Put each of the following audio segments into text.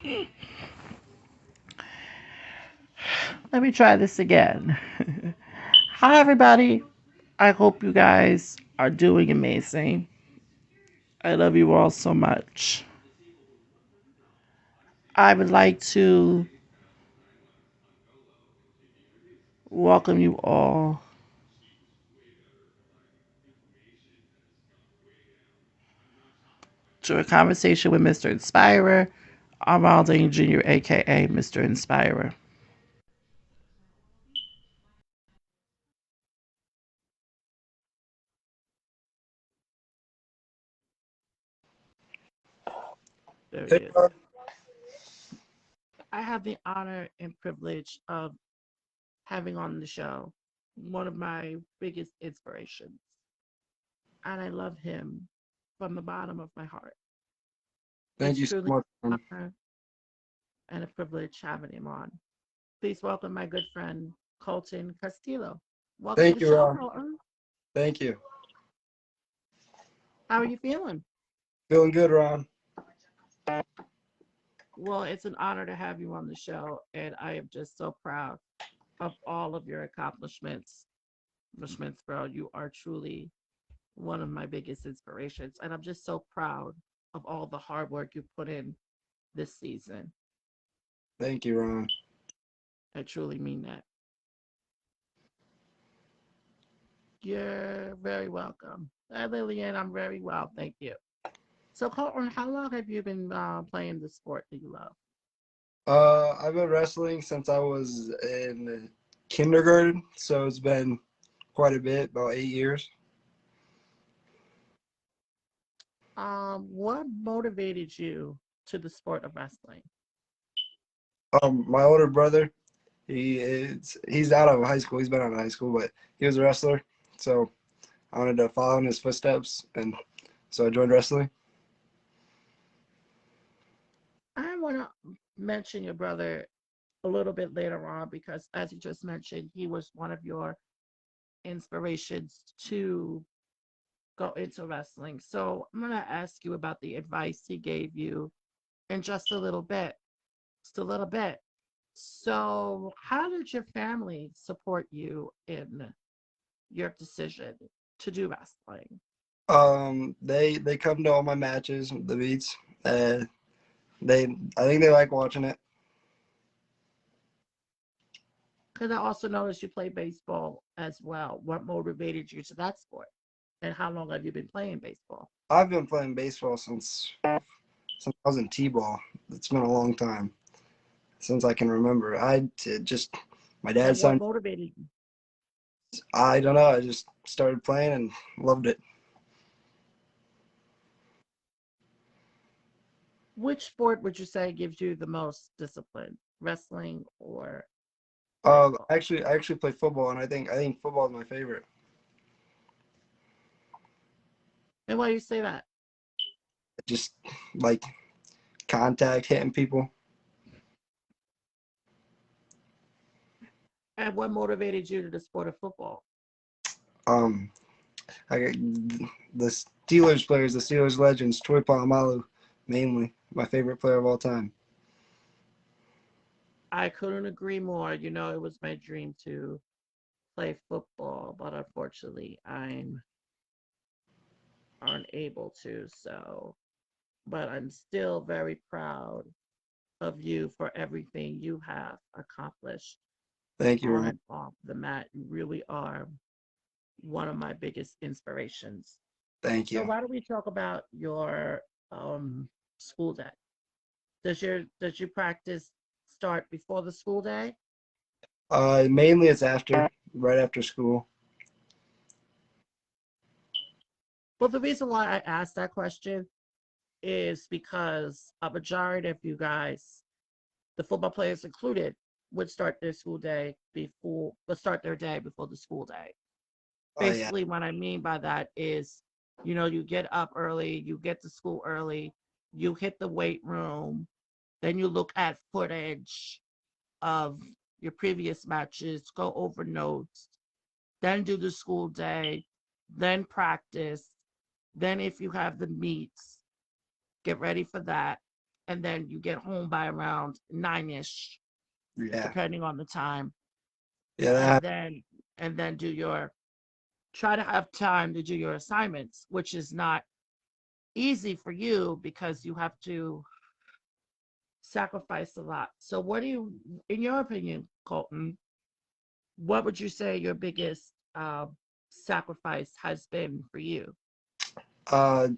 Let me try this again. Hi, everybody. I hope you guys are doing amazing. I love you all so much. I would like to welcome you all to a conversation with Mr. Inspirer. I'm Aldane Jr., aka Mr. Inspirer. There he Hey, is. Ron. I have the honor and privilege of having on the show one of my biggest inspirations, and I love him from the bottom of my heart. Thank It's you so truly much, an Ron. honor and a privilege having him on. Please welcome my good friend Kolton Castillo. Welcome to Thank the you, show, Ron. Kolton. Thank you. How are you feeling? Feeling good, Ron. Well, it's an honor to have you on the show, and I am just so proud of all of your accomplishments. Accomplishments, bro. You are truly one of my biggest inspirations, and I'm just so proud of all the hard work you put in this season. Thank you, Ron. I truly mean that. You're very welcome. Lillian, I'm very well, thank you. So, Colton, how long have you been playing the sport that you love? I've been wrestling since I was in kindergarten, so it's been quite a bit, about 8 years. What motivated you to the sport of wrestling? My older brother, he's out of high school. He's been out of high school, but he was a wrestler, so I wanted to follow in his footsteps, and so I joined wrestling. I want to mention your brother a little bit later on because, as you just mentioned, he was one of your inspirations to go into wrestling. So, I'm going to ask you about the advice he gave you in just a little bit. Just a little bit. So, how did your family support you in your decision to do wrestling? They come to all my matches, the beats. Uh, they I think they like watching it. Because I also noticed you play baseball as well. What motivated you to that sport? And how long have you been playing baseball? I've been playing baseball since I was in t-ball. It's been a long time since I can remember. Just my dad And what signed. motivated you? I don't know. I just started playing and loved it. Which sport would you say gives you the most discipline? Wrestling or Uh, baseball? I actually play football, and I think football is my favorite. And why do you say that? Just like contact, hitting people. And what motivated you to the sport of football? Um, I got the Steelers players, the Steelers legends, Troy Polamalu, mainly my favorite player of all time. I couldn't agree more. You know, it was my dream to play football, but unfortunately, I'm unable to. So, but I'm still very proud of you for everything you have accomplished Thank you, on Ryan. and off the mat. You really are one of my biggest inspirations. Thank So you. why don't we talk about your school day? Does your practice start before the school day? Mainly it's right after school. Well, the reason why I asked that question is because a majority of you guys, the football players included, would start their school day before, would start their day before the school day. Oh yeah. Basically, what I mean by that is, you know, you get up early, you get to school early, you hit the weight room, then you look at footage of your previous matches, go over notes, then do the school day, then practice, then if you have the meets, get ready for that. and then you get home by around 9ish, Yeah. depending on the time, Yeah. and then do your try to have time to do your assignments, which is not easy for you because you have to sacrifice a lot. So, what do you, in your opinion, Colton? What would you say your biggest sacrifice has been for you? Uh,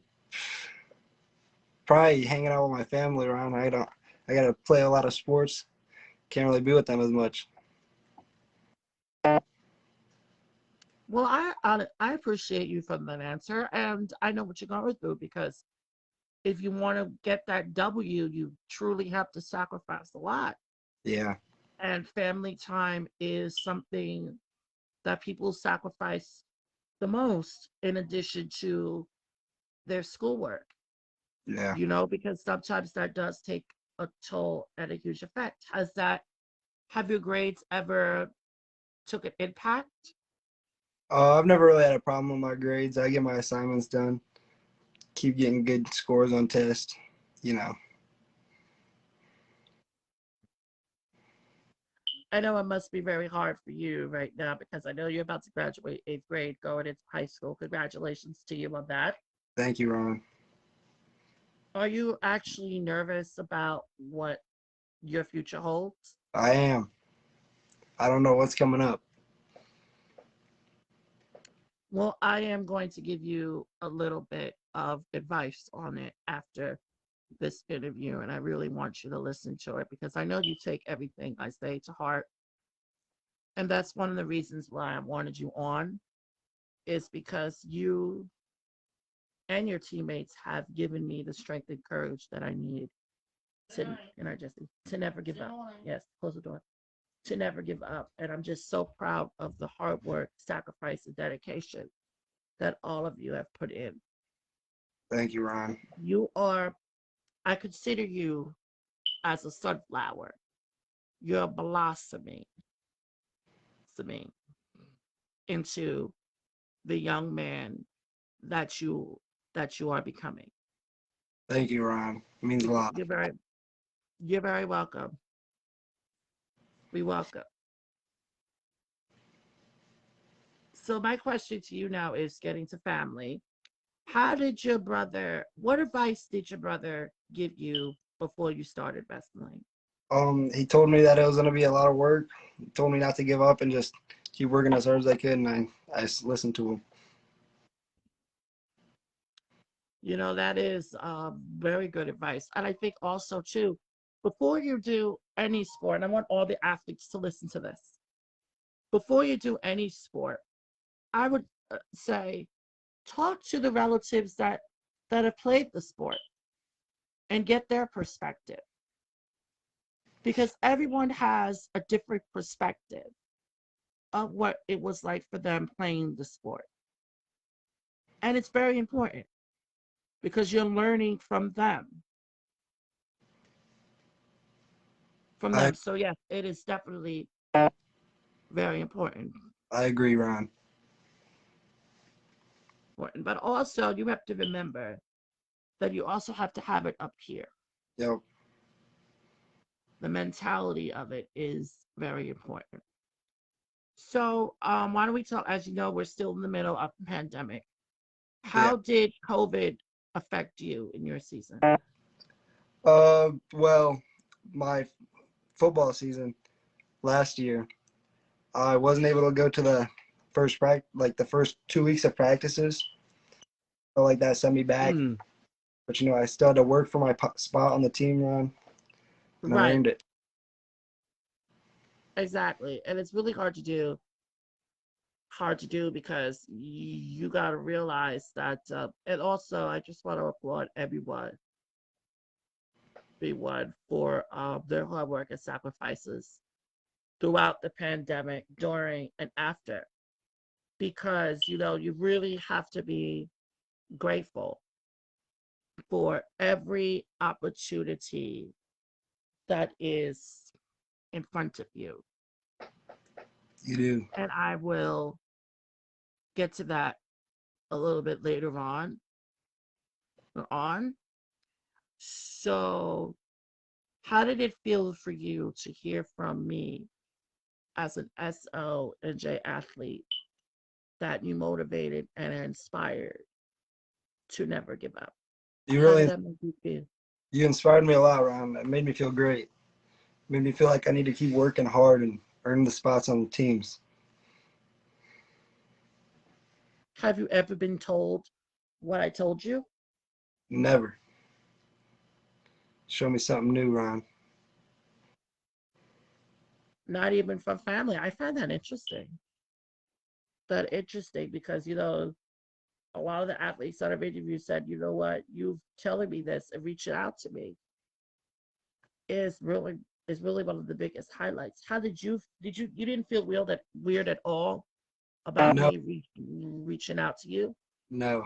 Probably hanging out with my family around. I gotta play a lot of sports. Can't really be with them as much. Well, I appreciate you for that answer, and I know what you're going through because if you want to get that W, you truly have to sacrifice a lot. Yeah. And family time is something that people sacrifice the most in addition to their schoolwork, Yeah. because sometimes that does take a toll and a huge effect. Have your grades ever took an impact? I've never really had a problem with my grades. I get my assignments done. Keep getting good scores on tests. You know. I know it must be very hard for you right now because I know you're about to graduate 8th grade, going into high school. Congratulations to you on that. Thank you, Ron. Are you actually nervous about what your future holds? I am. I don't know what's coming up. Well, I am going to give you a little bit of advice on it after this interview, and I really want you to listen to it because I know you take everything I say to heart. And that's one of the reasons why I wanted you on, is because you and your teammates have given me the strength and courage that I need to never give up. Yes, close the door. To never give up. And I'm just so proud of the hard work, sacrifice, and dedication that all of you have put in. Thank you, Ron. I consider you as a sunflower. You're blossoming into the young man that you are becoming. Thank you, Ron. It means a lot. You're very welcome. We welcome. So my question to you now is getting to family. What advice did your brother give you before you started wrestling? He told me that it was gonna be a lot of work. He told me not to give up and just keep working as hard as I could, and I just listened to him. That is very good advice. And I think also, too, before you do any sport, and I want all the athletes to listen to this, before you do any sport, I would say talk to the relatives that have played the sport and get their perspective because everyone has a different perspective of what it was like for them playing the sport. And it's very important because you're learning from I them. So yes, it is definitely very important. I agree, Ron. But also you have to remember that you also have to have it up here. Yep. The mentality of it is very important. So why don't we talk, as you know, we're still in the middle of the pandemic. Yeah. How did COVID affect you in your season? Well, my football season last year, I wasn't able to go to the like the first 2 weeks of practices. So like that sent me back. Mm, But I still had to work for my spot on the team, Ron, and I right, earned it. exactly. And it's really hard to do because you got to realize that, and also I just want to applaud everyone for their hard work and sacrifices throughout the pandemic, during and after, because you really have to be grateful for every opportunity that is in front of you. You do. And I will get to that a little bit later on. So How did it feel for you to hear from me as an SO and J athlete that you motivated and inspired to never give up? You How did really that make you feel? you inspired me a lot, Ron. It made me feel great. Made me feel like I need to keep working hard and earn the spots on the teams. Have you ever been told what I told you? Never. Show me something new, Ron. Not even from family. I find that interesting. That interesting because a lot of the athletes that I've interviewed said, you know what, you telling me this and reaching out to me is really one of the biggest highlights. How you didn't feel weird at all about No, me reaching out to you? no.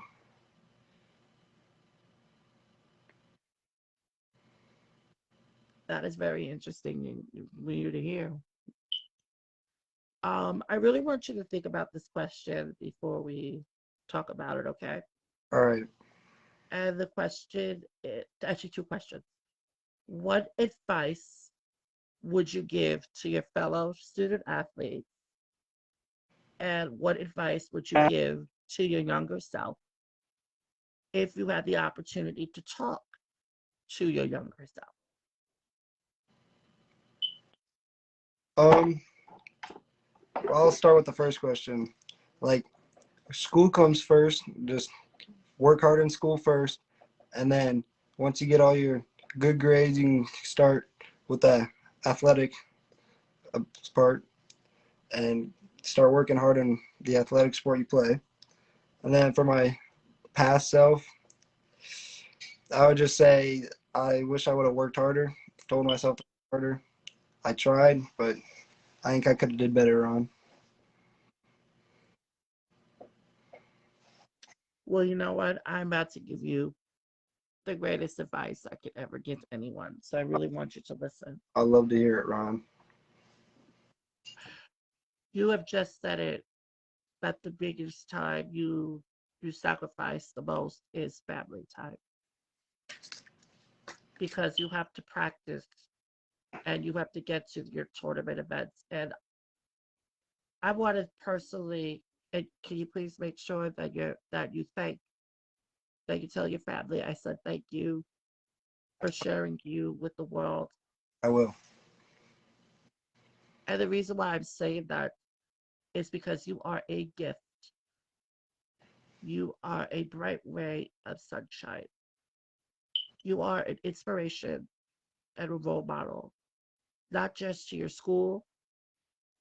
That is very interesting for you to hear. I really want you to think about this question before we talk about it, okay? All right. And the question is actually two questions. What advice would you give to your fellow student athletes? And what advice would you give to your younger self if you had the opportunity to talk to your younger self? Um, I'll start with the first question. Like, school comes first. Just work hard in school first, and then once you get all your good grades, you can start with the athletic part and start working hard in the athletic sport you play. And then for my past self, I would just say I wish I would have worked harder. Told myself to work harder. I tried, but I think I could have did better on. Well, you know what? I'm about to give you the greatest advice I could ever give anyone. So I really want you to listen. I'd love to hear it, Ron. You have just said it that the biggest time you sacrifice the most is family time because you have to practice and you have to get to your tournament events. And I wanted personally, and can you please make sure that you tell your family I said thank you for sharing you with the world. I will. And the reason why I'm saying that is because you are a gift. You are a bright ray of sunshine. You are an inspiration and a role model, not just to your school,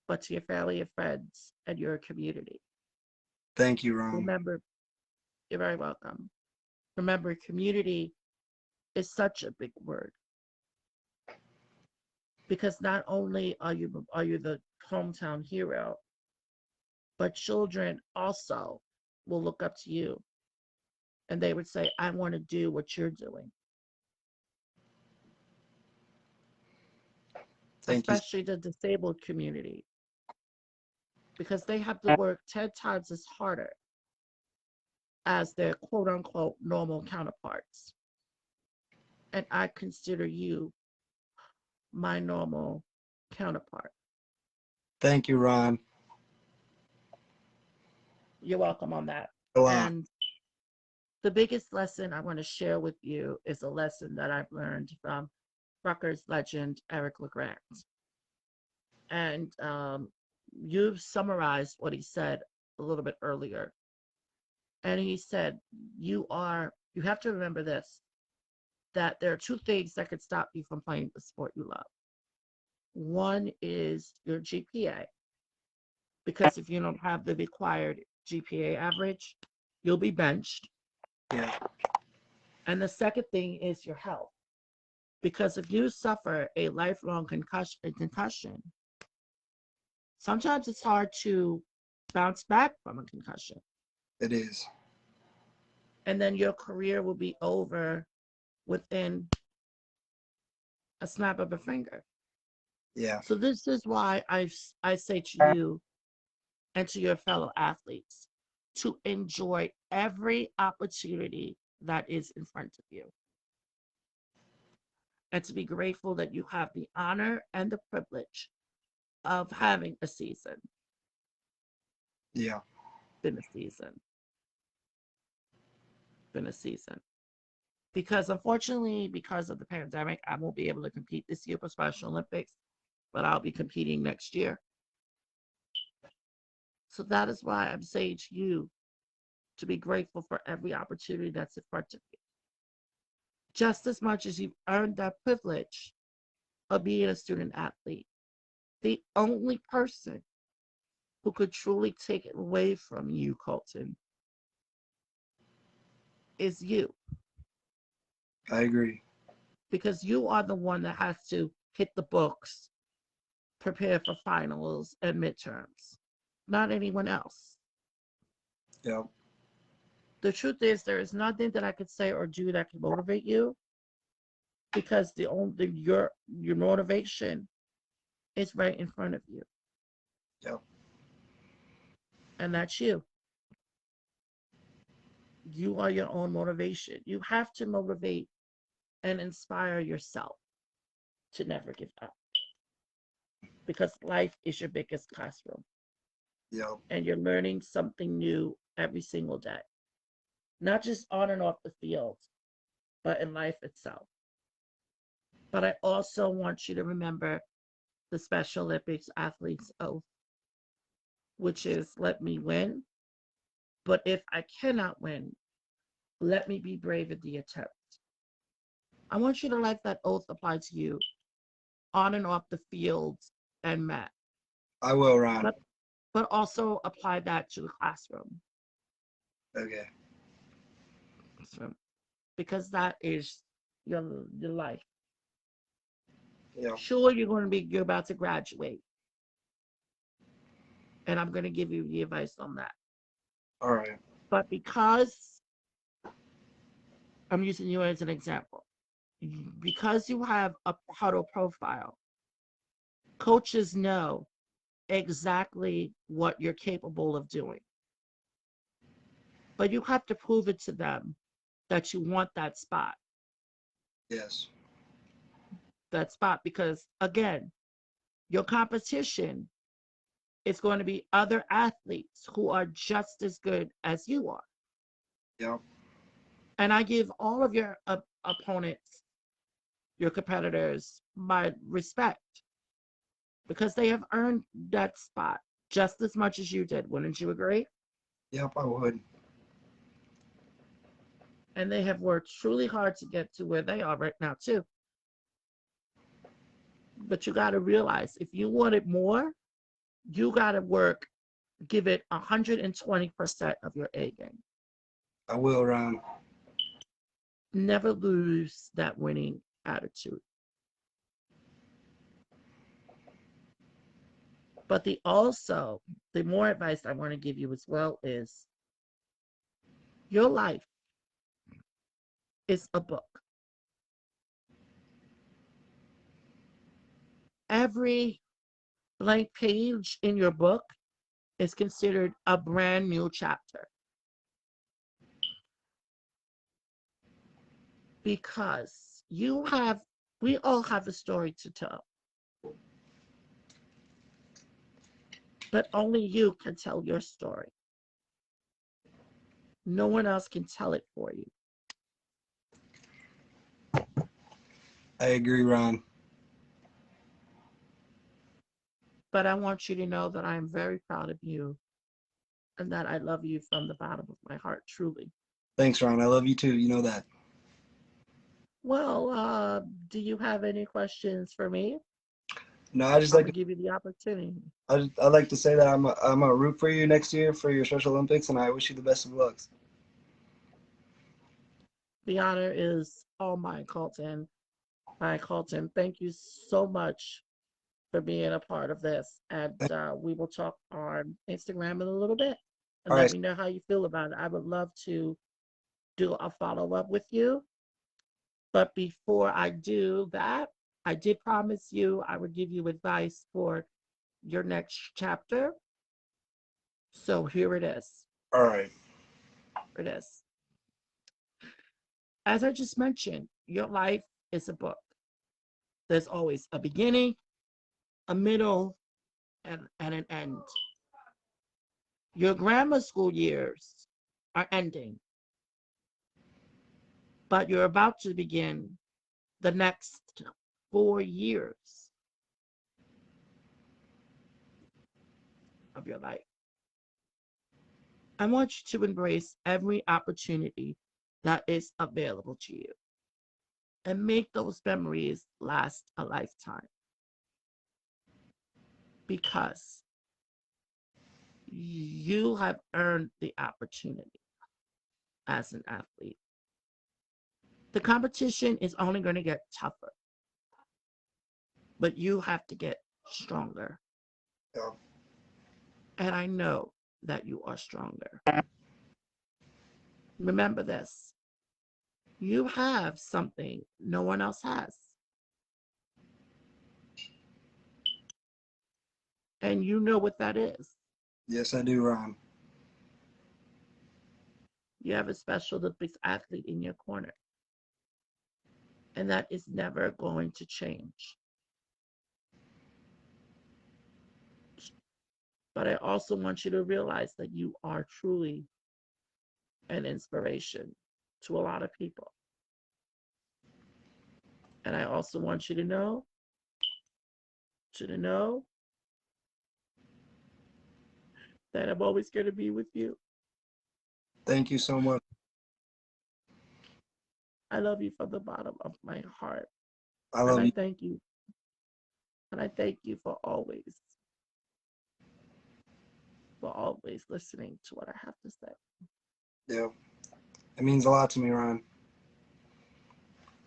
but to your family and friends and your community. Thank you, Ron. Remember, you're very welcome. Remember, community is such a big word because not only are you the hometown hero, but children also will look up to you and they would say, I want to do what you're doing, Thank you. especially the disabled community, because they have to work 10 times as harder as their quote unquote normal counterparts. And I consider you my normal counterpart. Thank you, Ron. You're welcome on that. A lot. And the biggest lesson I want to share with you is a lesson that I've learned from Rutgers legend Eric LeGrand. And you've summarized what he said a little bit earlier. And he said, you have to remember this, that there are two things that could stop you from playing the sport you love. One is your GPA, because if you don't have the required GPA average, you'll be benched. Yeah. And the second thing is your health, because if you suffer a lifelong concussion, sometimes it's hard to bounce back from a concussion. It is. And then your career will be over within a snap of a finger. Yeah. So this is why I say to you and to your fellow athletes to enjoy every opportunity that is in front of you. and to be grateful that you have the honor and the privilege of having a season, Yeah. been a season, been a season. Because unfortunately, because of the pandemic, I won't be able to compete this year for Special Olympics, but I'll be competing next year. So that is why I'm saying to you to be grateful for every opportunity that's in front of you. Just as much as you've earned that privilege of being a student athlete, the only person who could truly take it away from you, Kolton, is you. I agree. Because you are the one that has to hit the books, prepare for finals and midterms, not anyone else. Yeah. The truth is, there is nothing that I could say or do that can motivate you because the only your motivation is right in front of you, Yeah. and that's you. You are your own motivation. You have to motivate and inspire yourself to never give up because life is your biggest classroom Yeah. and you're learning something new every single day, not just on and off the field, but in life itself. But I also want you to remember the Special Olympics athlete's oath, which is let me win, but if I cannot win, let me be brave in the attempt. I want you to let that oath apply to you on and off the field and mat, I will, Ron. but but also apply that to the classroom. Okay. So, because that is your life. Yeah. Sure, you're about to graduate, and I'm going to give you the advice on that. All right. But because I'm using you as an example, because you have a huddle profile, coaches know exactly what you're capable of doing. But you have to prove it to them that you want Yes. that spot, because again, your competition is going to be other athletes who are just as good as you are. Yeah. And I give all of your opponents, your competitors, my respect because they have earned that spot just as much as you did. Wouldn't you agree? Yep, I would. And they have worked truly hard to get to where they are right now, too. But you got to realize if you wanted more, you got to work, give it 120% of your A game. I will, Ron. Never lose that winning attitude. But the more advice I want to give you as well is your life is a book. Every blank page in your book is considered a brand new chapter because we all have a story to tell, but only you can tell your story. No one else can tell it for you. I agree, Ron. But I want you to know that I am very proud of you and that I love you from the bottom of my heart, truly. Thanks, Ron. I love you too. You know that. Well, do you have any questions for me? No, I just I'm like gonna give you the opportunity. I like to say that I'm a root for you next year for your Special Olympics, and I wish you the best of luck. The honor is all mine, Colton. Hi, Colton. Thank you so much for being a part of this. And we will talk on Instagram in a little bit and All let right. me know how you feel about it. I would love to do a follow up with you. But before I do that, I did promise you I would give you advice for your next chapter. So here it is. All right. Here it is. As I just mentioned, your life is a book. There's always a beginning, a middle, and an end. Your grammar school years are ending, but you're about to begin the next 4 years of your life. I want you to embrace every opportunity that is available to you and make those memories last a lifetime because you have earned the opportunity as an athlete. The competition is only going to get tougher, but you have to get stronger. Yeah. And I know that you are stronger. Remember this, you have something no one else has. And you know what that is. Yes, I do, Ron. You have a special Olympics athlete in your corner. And that is never going to change. But I also want you to realize that you are truly an inspiration to a lot of people. And I also want you to know that I'm always going to be with you. Thank you so much. I love you from the bottom of my heart. I And love I you. thank you. And I thank you for always listening to what I have to say. Yeah. It means a lot to me, Ron.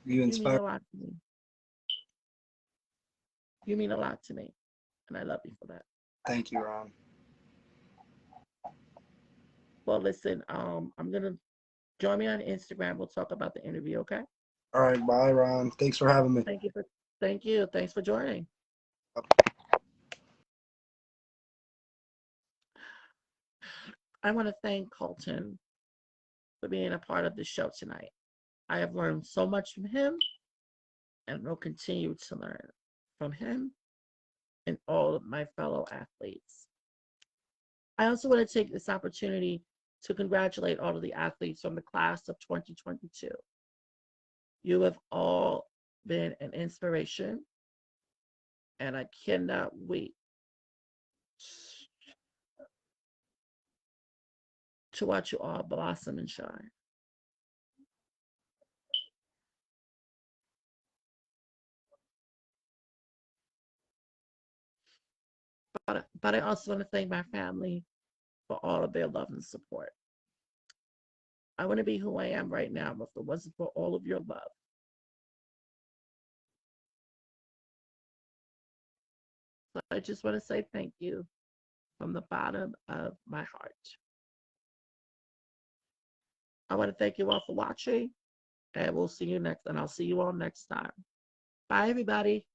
You You mean inspire. a lot to me. You mean a lot to me. And I love you for that. Thank you, Ron. Well, listen, I'm gonna join me on Instagram. We'll talk about the interview, okay? All right. Bye, Ron. Thanks for having me. Thank you for thank you. Thanks for joining. I want to thank Kolton for being a part of the show tonight. I have learned so much from him and will continue to learn from him and all of my fellow athletes. I also want to take this opportunity to congratulate all of the athletes from the class of 2022. You have all been an inspiration, and I cannot wait to watch you all blossom and shine. But I also want to thank my family for all of their love and support. I want to be who I am right now if it wasn't for all of your love. So I just want to say thank you from the bottom of my heart. I want to thank you all for watching, and we'll see you next, and I'll see you all next time. Bye, everybody.